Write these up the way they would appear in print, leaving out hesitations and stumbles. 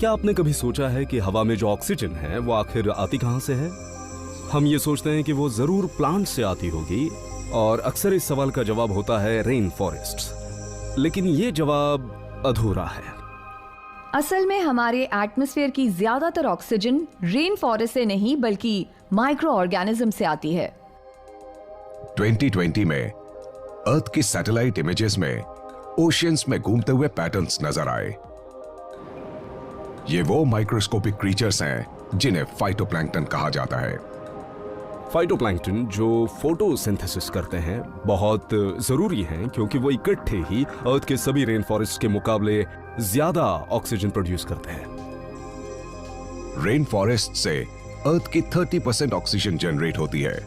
क्या आपने कभी सोचा है कि हवा में जो ऑक्सीजन है वो आखिर आती कहां से है? हम ये सोचते हैं कि वो जरूर प्लांट से आती होगी और अक्सर इस सवाल का जवाब होता है रेन फॉरेस्ट्स। लेकिन ये जवाब अधूरा है। असल में हमारे एटमॉस्फेयर की ज्यादातर ऑक्सीजन रेन फॉरेस्ट से नहीं बल्कि माइक्रो ऑर्गेनिज्म से आती है। 2020 में अर्थ की सैटेलाइट इमेजेस में ओशियंस में घूमते हुए पैटर्न्स नजर आए। ये वो माइक्रोस्कोपिक क्रीचर्स हैं जिन्हें फाइटोप्लैंक्टन कहा जाता है। फाइटोप्लैंक्टन जो फोटोसिंथेसिस करते हैं बहुत जरूरी हैं क्योंकि वो इकट्ठे ही अर्थ के सभी रेन फॉरेस्ट के मुकाबले ज्यादा ऑक्सीजन प्रोड्यूस करते हैं। रेन फॉरेस्ट से अर्थ की 30% ऑक्सीजन जनरेट होती है,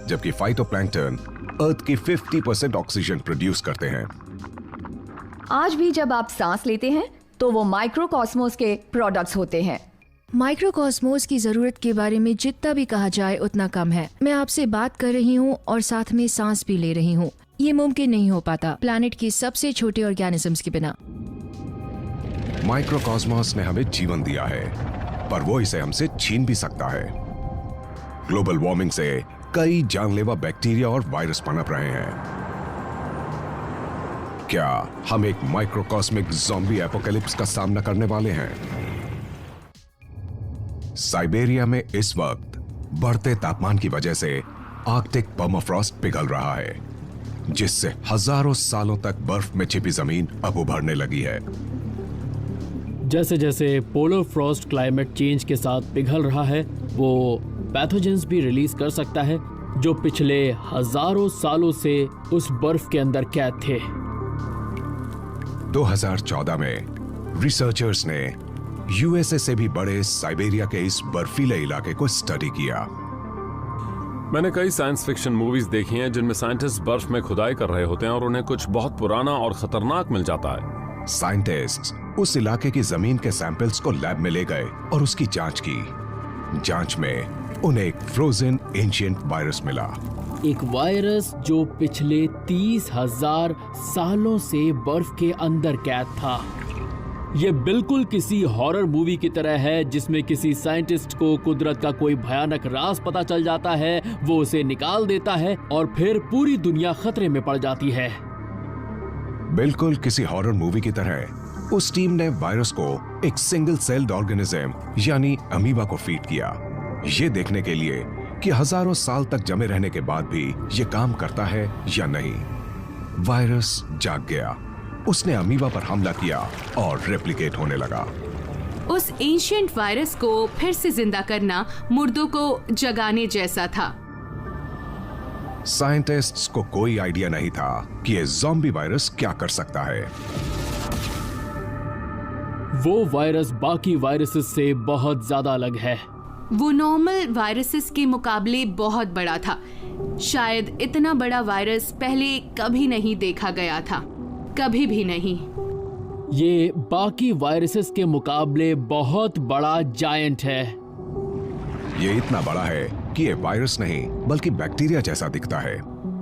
जबकि फाइटोप्लैंक्टन अर्थ की 50% ऑक्सीजन प्रोड्यूस करते हैं। आज भी जब आप सांस लेते हैं तो वो माइक्रोकॉस्मोस के प्रोडक्ट्स होते हैं। माइक्रोकॉस्मोस की जरूरत के बारे में जितना भी कहा जाए उतना कम है। मैं आपसे बात कर रही हूँ और साथ में सांस भी ले रही हूँ। ये मुमकिन नहीं हो पाता प्लैनेट की सबसे छोटे ऑर्गेनिजम्स के बिना। माइक्रोकॉस्मोस ने हमें जीवन दिया है, पर वो इसे हमसे छीन भी सकता है। ग्लोबल वार्मिंग से कई जानलेवा बैक्टीरिया और वायरस पनप रहे हैं। क्या हम एक माइक्रोकॉस्मिक ज़ॉम्बी एपोकैलिप्स का सामना करने वाले हैं? साइबेरिया में इस वक्त बढ़ते तापमान की वजह से आर्कटिक पर्माफ्रॉस्ट पिघल रहा है, जिससे हजारों सालों तक बर्फ में छिपी जमीन अब उभरने लगी है। जैसे जैसे पोलर फ्रॉस्ट क्लाइमेट चेंज के साथ पिघल रहा है, वो पैथोजेंस भी रिलीज कर सकता है जो पिछले हजारों सालों से उस बर्फ के अंदर कैद थे। 2014 में रिसर्चर्स ने यूएसए से भी बड़े साइबेरिया के इस बर्फीले इलाके को स्टडी किया। मैंने कई साइंस फिक्शन मूवीज देखी हैं जिनमें साइंटिस्ट बर्फ में खुदाई कर रहे होते हैं और उन्हें कुछ बहुत पुराना और खतरनाक मिल जाता है। साइंटिस्ट्स उस इलाके की जमीन के सैंपल्स को लैब में ले गए और उसकी जांच की। जांच में उन्हें एक फ्रोजन एंशिएंट वायरस मिला। एक वायरस जो पिछले 30,000 सालों से बर्फ के अंदर कैद था। ये बिल्कुल किसी हॉरर मूवी की तरह है जिसमें किसी साइंटिस्ट को कुदरत का कोई भयानक राज पता चल जाता है, वो उसे निकाल देता है और फिर पूरी दुनिया खतरे में पड़ जाती है। बिल्कुल किसी हॉरर मूवी की तरह उस टीम ने वायरस को एक सिंगल सेल्ड ऑर्गेनिज्म यानी अमीबा को फीड किया, ये देखने के लिए कि हजारों साल तक जमे रहने के बाद भी ये काम करता है या नहीं। वायरस जाग गया, उसने अमीबा पर हमला किया और रेप्लिकेट होने लगा। उस एंशिएंट वायरस को फिर से जिंदा करना मुर्दों को जगाने जैसा था। साइंटिस्ट्स को कोई आइडिया नहीं था कि ये ज़ॉम्बी वायरस क्या कर सकता है। वो वायरस बाकी वायरसेस से बहुत ज्यादा अलग है। वो नॉर्मल वायरसेस के मुकाबले बहुत बड़ा था। शायद इतना बड़ा वायरस पहले कभी नहीं देखा गया था, कभी भी नहीं। ये बाकी वायरसेस के मुकाबले बहुत बड़ा जायंट है। ये इतना बड़ा है कि ये वायरस नहीं बल्कि बैक्टीरिया जैसा दिखता है।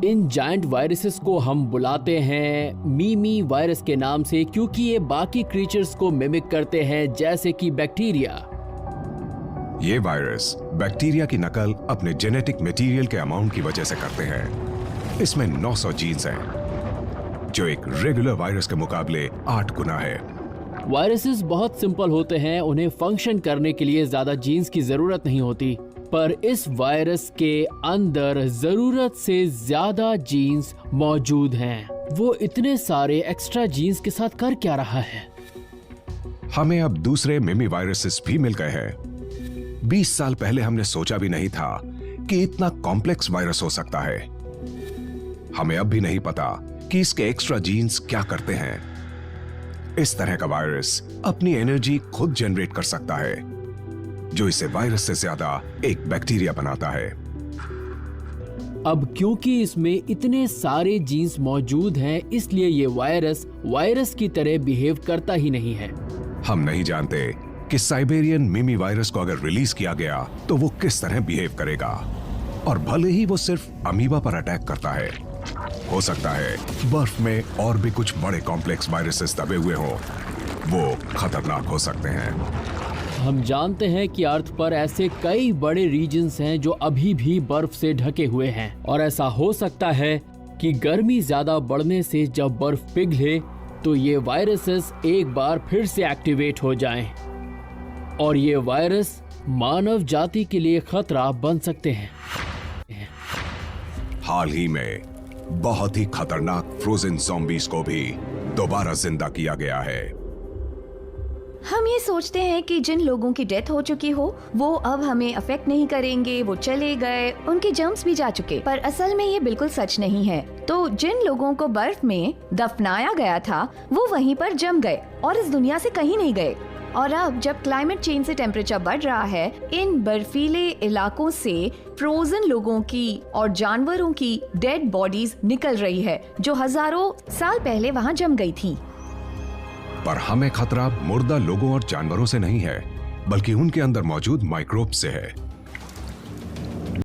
इन जायंट वायरसेस को हम बुलाते हैं मीमी वायरस के नाम से क्योंकि ये बाकी क्रीचर्स को मिमिक करते हैं जैसे कि बैक्टीरिया। ये वायरस बैक्टीरिया की नकल अपने जेनेटिक मटेरियल के अमाउंट की वजह से करते हैं। इसमें 900 जीन्स हैं, जो एक रेगुलर वायरस के मुकाबले 8 गुना है। वायरसेस बहुत सिंपल होते हैं, उन्हें फंक्शन करने के लिए ज्यादा जीन्स की जरूरत नहीं होती, पर इस वायरस के अंदर जरूरत से ज्यादा जीन्स मौजूद हैं। वो इतने सारे एक्स्ट्रा जीन्स के साथ कर क्या रहा है? हमें अब दूसरे मिमी वायरसेस भी मिल गए हैं। 20 साल पहले हमने सोचा भी नहीं था कि इतना कॉम्प्लेक्स वायरस हो सकता है। हमें अब भी नहीं पता कि इसके एक्स्ट्रा जीन्स क्या करते हैं। इस तरह का वायरस अपनी एनर्जी खुद जनरेट कर सकता है, जो इसे वायरस से ज्यादा एक बैक्टीरिया बनाता है। अब क्योंकि इसमें इतने सारे जीन्स मौजूद हैं, इसलिए ये वायरस की तरह बिहेव करता ही नहीं है। हम नहीं जानते कि साइबेरियन मिमी वायरस को अगर रिलीज किया गया तो वो किस तरह बिहेव करेगा, और भले ही वो सिर्फ अमीबा पर अटैक करता है, हो सकता है बर्फ में और भी कुछ बड़े कॉम्प्लेक्स वायरसेस दबे हुए हों। वो खतरनाक हो सकते हैं। हम जानते हैं कि अर्थ पर ऐसे कई बड़े रीजन्स हैं जो अभी भी बर्फ से ढके हुए हैं, और ऐसा हो सकता है कि गर्मी ज्यादा बढ़ने से जब बर्फ पिघले तो ये वायरसेस एक बार फिर से एक्टिवेट हो जाएं, और ये वायरस मानव जाति के लिए खतरा बन सकते हैं। हाल ही में बहुत ही खतरनाक फ्रोजन ज़ॉम्बीज को भी दोबारा जिंदा किया गया है। हम ये सोचते हैं कि जिन लोगों की डेथ हो चुकी हो वो अब हमें अफेक्ट नहीं करेंगे, वो चले गए, उनके जर्म्स भी जा चुके, पर असल में ये बिल्कुल सच नहीं है। तो जिन लोगों को बर्फ में दफनाया गया था वो वहीं पर जम गए और इस दुनिया से कहीं नहीं गए। और अब जब क्लाइमेट चेंज से टेम्परेचर बढ़ रहा है, इन बर्फीले इलाकों से फ्रोजन लोगों की और जानवरों की डेड बॉडीज निकल रही है जो हजारों साल पहले वहाँ जम गई थी। पर हमें खतरा मुर्दा लोगों और जानवरों से नहीं है, बल्कि उनके अंदर मौजूद माइक्रोब से है।